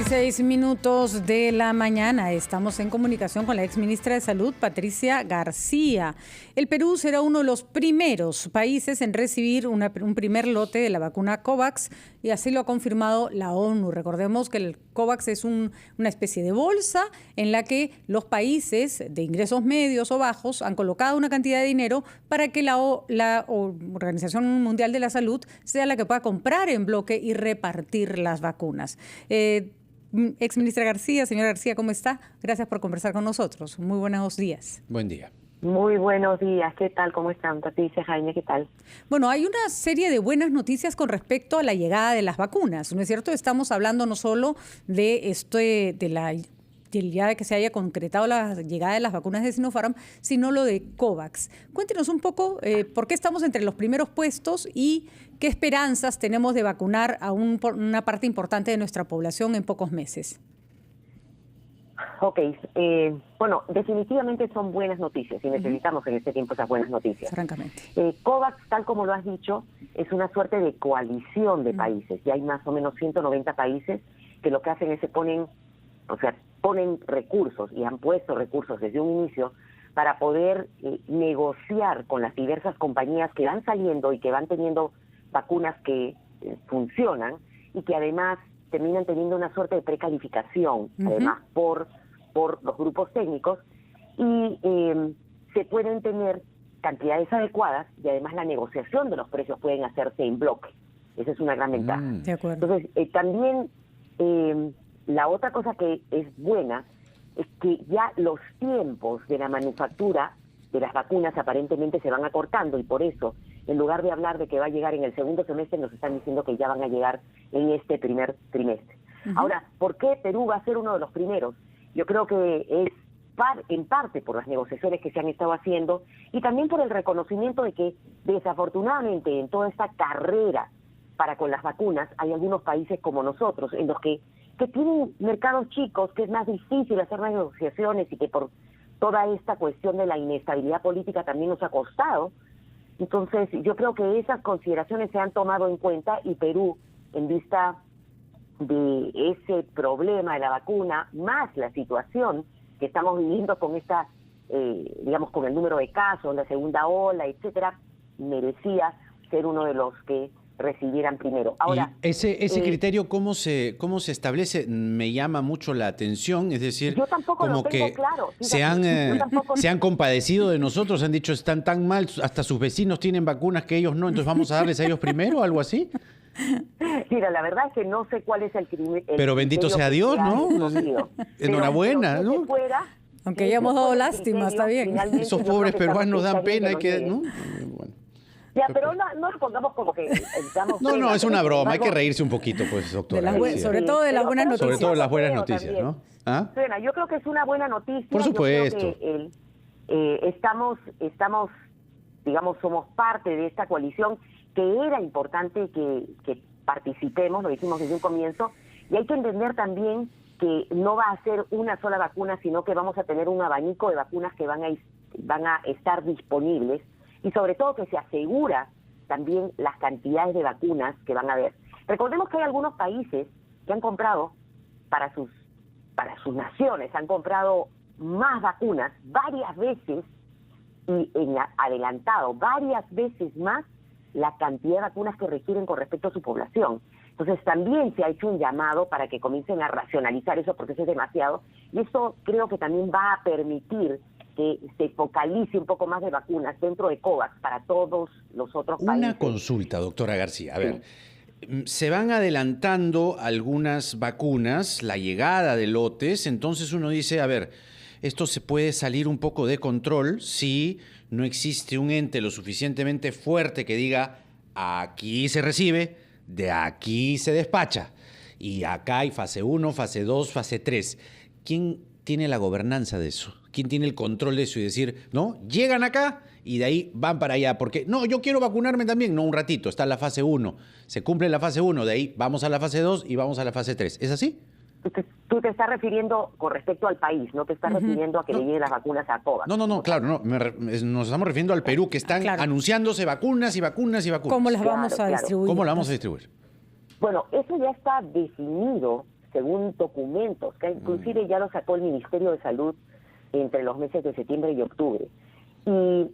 6:16 de la mañana. Estamos en comunicación con la exministra de Salud, Patricia García. El Perú será uno de los primeros países en recibir un primer lote de la vacuna COVAX, y así lo ha confirmado la ONU. Recordemos que el COVAX es una especie de bolsa en la que los países de ingresos medios o bajos han colocado una cantidad de dinero para que la Organización Mundial de la Salud sea la que pueda comprar en bloque y repartir las vacunas. Exministra García, señora García, ¿cómo está? Gracias por conversar con nosotros. Muy buenos días. Buen día. Muy buenos días. ¿Qué tal? ¿Cómo están, Patricia, Jaime? ¿Qué tal? Bueno, hay una serie de buenas noticias con respecto a la llegada de las vacunas, ¿no es cierto? Estamos hablando no solo de ya de que se haya concretado la llegada de las vacunas de Sinopharm, sino lo de COVAX. Cuéntenos un poco por qué estamos entre los primeros puestos y qué esperanzas tenemos de vacunar a una parte importante de nuestra población en pocos meses. Ok, bueno, definitivamente son buenas noticias y necesitamos en este tiempo esas buenas noticias. Francamente. COVAX, tal como lo has dicho, es una suerte de coalición de países. Ya hay más o menos 190 países que lo que hacen es ponen recursos y han puesto recursos desde un inicio para poder negociar con las diversas compañías que van saliendo y que van teniendo vacunas que funcionan y que además terminan teniendo una suerte de precalificación, además por los grupos técnicos, y se pueden tener cantidades adecuadas y además la negociación de los precios pueden hacerse en bloque. Esa es una gran ventaja. De acuerdo. Entonces, también la otra cosa que es buena es que ya los tiempos de la manufactura de las vacunas aparentemente se van acortando, y por eso, en lugar de hablar de que va a llegar en el segundo semestre, nos están diciendo que ya van a llegar en este primer trimestre. Ahora, ¿por qué Perú va a ser uno de los primeros? Yo creo que es en parte por las negociaciones que se han estado haciendo y también por el reconocimiento de que desafortunadamente en toda esta carrera para con las vacunas hay algunos países como nosotros en los que tienen mercados chicos, que es más difícil hacer negociaciones y que por toda esta cuestión de la inestabilidad política también nos ha costado. Entonces, yo creo que esas consideraciones se han tomado en cuenta y Perú, en vista de ese problema de la vacuna, más la situación que estamos viviendo con esta, con el número de casos, la segunda ola, etcétera, merecía ser uno de los que recibieran primero. Ahora, ¿y ese criterio cómo se establece? Me llama mucho la atención, es decir, yo tampoco como lo tengo que claro. se han compadecido de nosotros, han dicho están tan mal, hasta sus vecinos tienen vacunas que ellos no, entonces vamos a darles a ellos primero, algo así. Mira, la verdad es que no sé cuál es el pero bendito sea Dios, ¿no? Enhorabuena, pero ¿no? Aunque ya hemos dado lástima, está bien. Esos pobres peruanos dan pena, hay que, ¿no? Bueno. Ya, pero no lo pongamos como que... No, es una broma, hay que reírse un poquito, pues, doctora. Sobre todo de las buenas noticias. Sobre todo de las buenas noticias, ¿no? ¿Ah? Suena, yo creo que es una buena noticia. Por supuesto. Yo creo que estamos, digamos, somos parte de esta coalición que era importante que participemos, lo dijimos desde un comienzo, y hay que entender también que no va a ser una sola vacuna, sino que vamos a tener un abanico de vacunas que van a estar disponibles, y sobre todo que se asegura también las cantidades de vacunas que van a haber. Recordemos que hay algunos países que han comprado para sus naciones, han comprado más vacunas varias veces y adelantado varias veces más la cantidad de vacunas que requieren con respecto a su población. Entonces también se ha hecho un llamado para que comiencen a racionalizar eso, porque eso es demasiado, y eso creo que también va a permitir que se focalice un poco más de vacunas dentro de COVAX para todos los otros países. Una consulta, doctora García. A ver, se van adelantando algunas vacunas, la llegada de lotes, entonces uno dice, a ver, esto se puede salir un poco de control si no existe un ente lo suficientemente fuerte que diga, aquí se recibe, de aquí se despacha, y acá hay fase 1, fase 2, fase 3. ¿Quién tiene la gobernanza de eso? ¿Quién tiene el control de eso? Y decir, no, llegan acá y de ahí van para allá. Porque, no, yo quiero vacunarme también. No, un ratito, está la fase 1. Se cumple la fase 1, de ahí vamos a la fase 2 y vamos a la fase 3. ¿Es así? Tú te estás refiriendo con respecto al país, no te estás refiriendo a que le lleguen las vacunas a COVAX. No, claro, nos estamos refiriendo al Perú, que están anunciándose vacunas y vacunas y vacunas. ¿Cómo las vamos a distribuir? ¿Cómo las vamos a distribuir? Bueno, eso ya está definido según documentos, que inclusive ya lo sacó el Ministerio de Salud entre los meses de septiembre y octubre. Y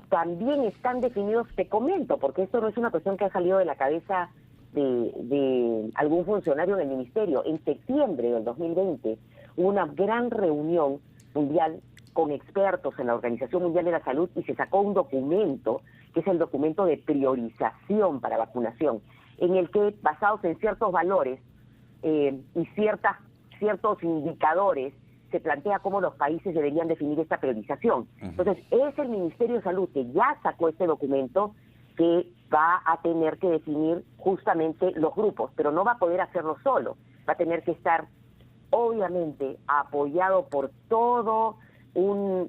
también están definidos, te comento, porque esto no es una cuestión que ha salido de la cabeza de algún funcionario del ministerio. En septiembre del 2020 hubo una gran reunión mundial con expertos en la Organización Mundial de la Salud y se sacó un documento, que es el documento de priorización para vacunación, en el que, basados en ciertos valores y ciertos indicadores, se plantea cómo los países deberían definir esta priorización. Entonces, es el Ministerio de Salud que ya sacó este documento que va a tener que definir justamente los grupos, pero no va a poder hacerlo solo. Va a tener que estar, obviamente, apoyado por todo un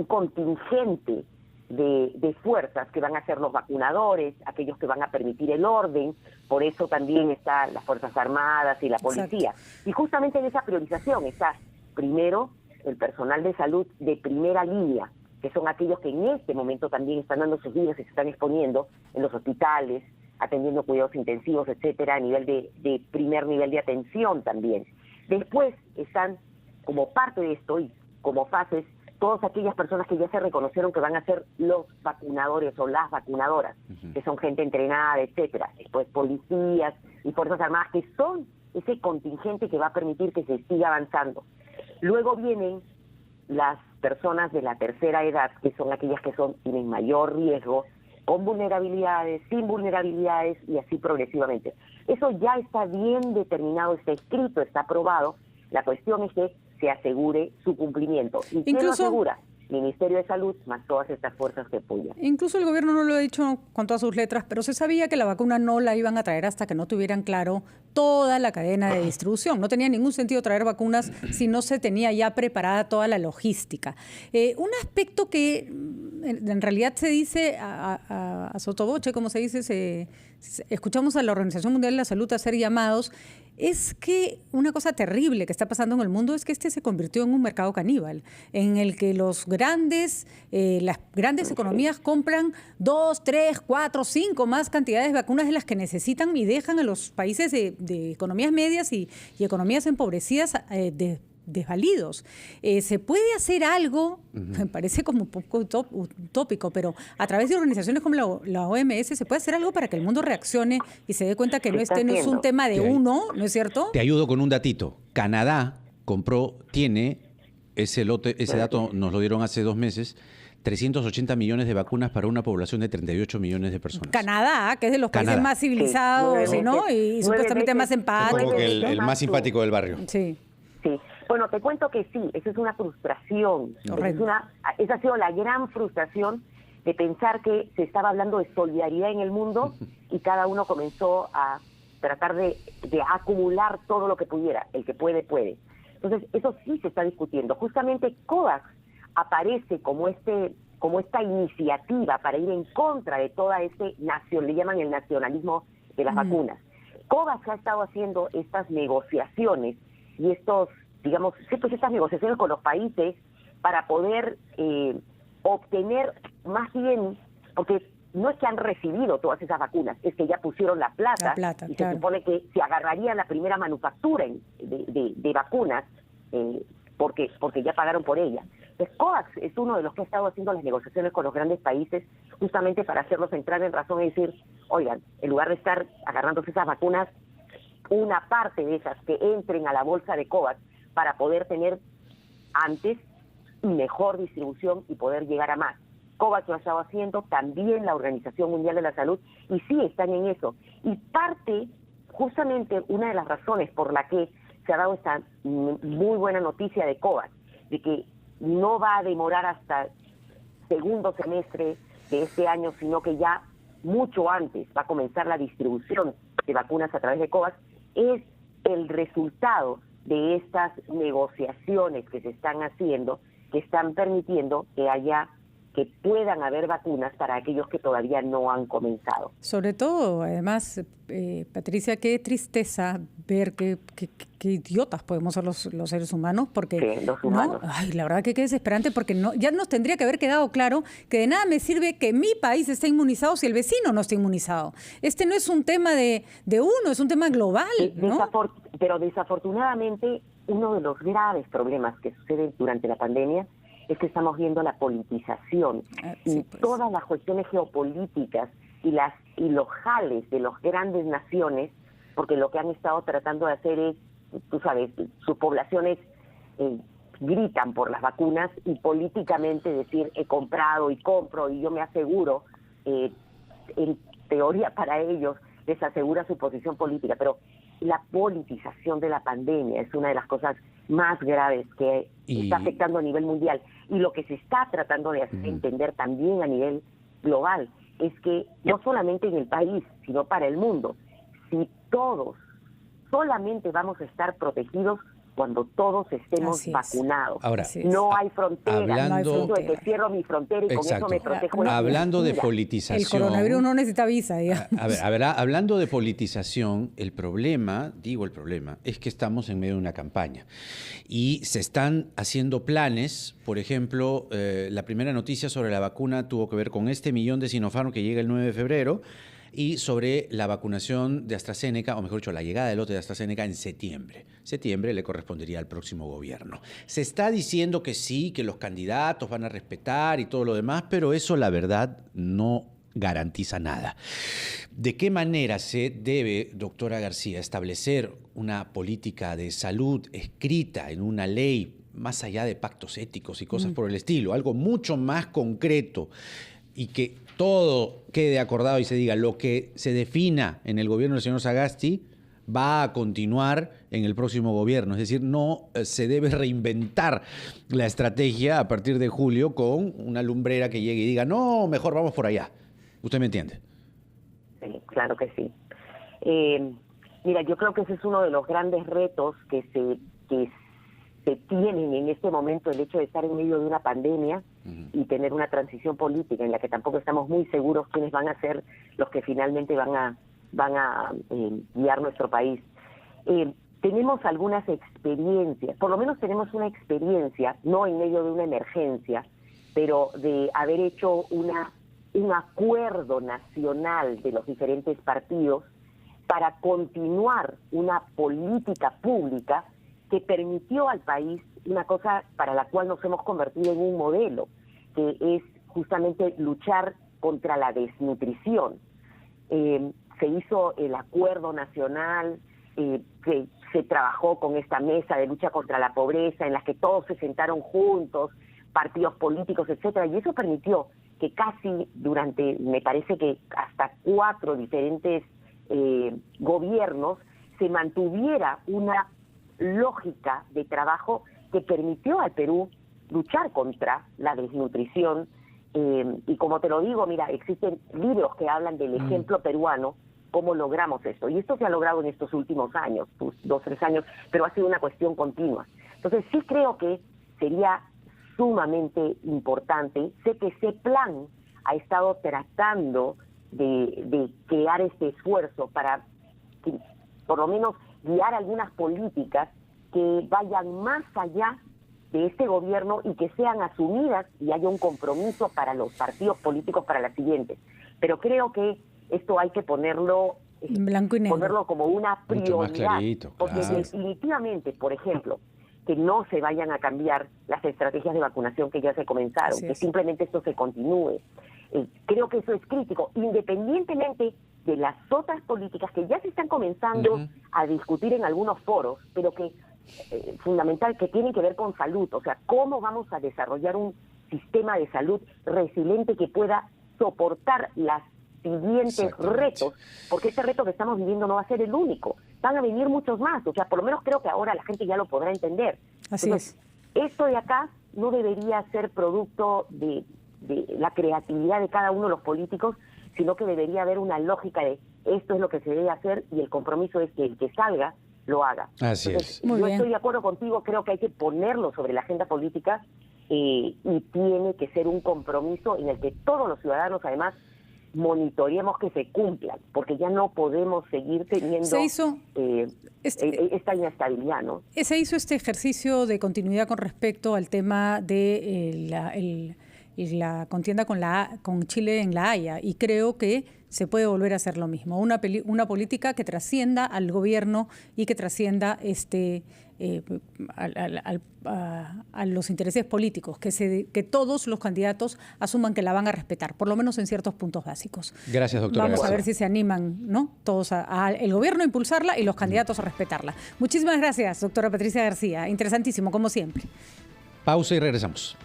contingente de fuerzas que van a ser los vacunadores, aquellos que van a permitir el orden. Por eso también están las Fuerzas Armadas y la policía. Exacto. Y justamente en esa priorización está, primero, el personal de salud de primera línea, que son aquellos que en este momento también están dando sus vidas y se están exponiendo en los hospitales, atendiendo cuidados intensivos, etcétera, a nivel de primer nivel de atención también. Después están, como parte de esto y como fases, todas aquellas personas que ya se reconocieron que van a ser los vacunadores o las vacunadoras, que son gente entrenada, etcétera. Después policías y Fuerzas Armadas, que son ese contingente que va a permitir que se siga avanzando. Luego vienen las personas de la tercera edad, que son aquellas que tienen mayor riesgo, con vulnerabilidades, sin vulnerabilidades y así progresivamente. Eso ya está bien determinado, está escrito, está aprobado. La cuestión es que se asegure su cumplimiento. ¿Y quién lo asegura? Ministerio de Salud más todas estas fuerzas que apoyan. Incluso el gobierno no lo ha dicho con todas sus letras, pero se sabía que la vacuna no la iban a traer hasta que no tuvieran claro toda la cadena de distribución. No tenía ningún sentido traer vacunas si no se tenía ya preparada toda la logística. Un aspecto que en realidad se dice a sotoboche, como se dice, escuchamos a la Organización Mundial de la Salud hacer llamados, es que una cosa terrible que está pasando en el mundo es que este se convirtió en un mercado caníbal, en el que las grandes economías compran 2, 3, 4, 5 más cantidades de vacunas de las que necesitan y dejan a los países de economías medias y economías empobrecidas desvalidos. ¿Se puede hacer algo? Me parece como un poco utópico, pero a través de organizaciones como la OMS se puede hacer algo para que el mundo reaccione y se dé cuenta que no es un tema de uno, ¿no es cierto? Te ayudo con un datito. Canadá tiene ese dato nos lo dieron hace 2 meses, 380 millones de vacunas para una población de 38 millones de personas. Canadá, que es de los países más civilizados, sí, ¿no? Y supuestamente más empático. Es como que el más simpático del barrio. Sí. Bueno, te cuento que sí, eso es una frustración. Esa ha sido la gran frustración de pensar que se estaba hablando de solidaridad en el mundo y cada uno comenzó a tratar de acumular todo lo que pudiera. El que puede, puede. Entonces, eso sí se está discutiendo. Justamente COVAX aparece como esta iniciativa para ir en contra de toda le llaman el nacionalismo de las vacunas. COVAX ha estado haciendo estas negociaciones y estas negociaciones con los países para poder obtener más bien, porque no es que han recibido todas esas vacunas, es que ya pusieron la plata y se supone que se agarraría la primera manufactura de vacunas porque ya pagaron por ella. Entonces, COVAX es uno de los que ha estado haciendo las negociaciones con los grandes países justamente para hacerlos entrar en razón y decir, oigan, en lugar de estar agarrándose esas vacunas, una parte de esas que entren a la bolsa de COVAX para poder tener antes y mejor distribución y poder llegar a más. COVAX lo ha estado haciendo, también la Organización Mundial de la Salud, y sí están en eso. Y justamente una de las razones por la que se ha dado esta muy buena noticia de COVAX, de que no va a demorar hasta segundo semestre de este año, sino que ya mucho antes va a comenzar la distribución de vacunas a través de COVAX, es el resultado de estas negociaciones que se están haciendo, que están permitiendo que puedan haber vacunas para aquellos que todavía no han comenzado. Sobre todo, además, Patricia, qué tristeza ver qué idiotas podemos ser los seres humanos, porque sí, los humanos. La verdad que qué desesperante, porque ya nos tendría que haber quedado claro que de nada me sirve que mi país esté inmunizado si el vecino no está inmunizado. Este no es un tema de uno, es un tema global, ¿no? Pero desafortunadamente, uno de los graves problemas que suceden durante la pandemia es que estamos viendo la politización y todas las cuestiones geopolíticas y los jales de las grandes naciones, porque lo que han estado tratando de hacer es, tú sabes, sus poblaciones gritan por las vacunas y políticamente decir he comprado y compro y yo me aseguro, en teoría para ellos les asegura su posición política, pero la politización de la pandemia es una de las cosas más graves que está afectando a nivel mundial. Y lo que se está tratando de hacer entender también a nivel global es que no solamente en el país, sino para el mundo, si todos solamente vamos a estar protegidos cuando todos estemos vacunados. Ahora, no hay frontera. No hay frontera. De que cierro mi frontera y con eso me protejo. Hablando de politización. El coronavirus no necesita visa. A ver, hablando de politización, el problema es que estamos en medio de una campaña y se están haciendo planes. Por ejemplo, la primera noticia sobre la vacuna tuvo que ver con este 1 millón de Sinopharm que llega el 9 de febrero. Y sobre la vacunación de AstraZeneca, o mejor dicho, la llegada del lote de AstraZeneca en septiembre. Septiembre le correspondería al próximo gobierno. Se está diciendo que sí, que los candidatos van a respetar y todo lo demás, pero eso la verdad no garantiza nada. ¿De qué manera se debe, doctora García, establecer una política de salud escrita en una ley, más allá de pactos éticos y cosas por el estilo, algo mucho más concreto, y que todo quede acordado y se diga lo que se defina en el gobierno del señor Sagasti va a continuar en el próximo gobierno? Es decir, no se debe reinventar la estrategia a partir de julio con una lumbrera que llegue y diga, no, mejor vamos por allá. ¿Usted me entiende? Sí, claro que sí. Mira, yo creo que ese es uno de los grandes retos que se tienen en este momento, el hecho de estar en medio de una pandemia y tener una transición política en la que tampoco estamos muy seguros quiénes van a ser los que finalmente van a guiar nuestro país. Tenemos algunas experiencias, por lo menos tenemos una experiencia, no en medio de una emergencia, pero de haber hecho un acuerdo nacional de los diferentes partidos para continuar una política pública que permitió al país una cosa para la cual nos hemos convertido en un modelo, que es justamente luchar contra la desnutrición. Se hizo el acuerdo nacional, que se trabajó con esta mesa de lucha contra la pobreza, en la que todos se sentaron juntos, partidos políticos, etcétera, y eso permitió que casi durante, me parece que hasta 4 diferentes gobiernos, se mantuviera una lógica de trabajo que permitió al Perú luchar contra la desnutrición. Y como te lo digo, mira, existen libros que hablan del ejemplo peruano, cómo logramos esto. Y esto se ha logrado en estos últimos años, 2, 3 años, pero ha sido una cuestión continua. Entonces sí creo que sería sumamente importante. Sé que ese plan ha estado tratando de crear este esfuerzo para que, por lo menos, guiar algunas políticas que vayan más allá de este gobierno y que sean asumidas y haya un compromiso para los partidos políticos para las siguientes. Pero creo que esto hay que ponerlo en blanco y negro, ponerlo como una prioridad. Mucho más clarito, porque claro. definitivamente, por ejemplo, que no se vayan a cambiar las estrategias de vacunación que ya se comenzaron, que simplemente esto se continúe. Creo que eso es crítico, independientemente de las otras políticas que ya se están comenzando a discutir en algunos foros, pero que fundamental, que tienen que ver con salud. O sea, cómo vamos a desarrollar un sistema de salud resiliente que pueda soportar las siguientes retos, porque este reto que estamos viviendo no va a ser el único, van a venir muchos más. O sea, por lo menos creo que ahora la gente ya lo podrá entender. Entonces, esto de acá no debería ser producto de la creatividad de cada uno de los políticos, sino que debería haber una lógica de esto es lo que se debe hacer y el compromiso es que el que salga lo haga. Así Entonces, es. yo estoy de acuerdo contigo, creo que hay que ponerlo sobre la agenda política y tiene que ser un compromiso en el que todos los ciudadanos además monitoreemos que se cumplan, porque ya no podemos seguir teniendo esta inestabilidad, ¿no? Se hizo este ejercicio de continuidad con respecto al tema de la contienda con Chile en La Haya, y creo que se puede volver a hacer lo mismo. Una política que trascienda al gobierno y que trascienda a los intereses políticos, que todos los candidatos asuman que la van a respetar, por lo menos en ciertos puntos básicos. Gracias, doctora Vamos García. a ver si se animan, ¿no?, todos el gobierno a impulsarla y los candidatos a respetarla. Muchísimas gracias, doctora Patricia García. Interesantísimo, como siempre. Pausa y regresamos.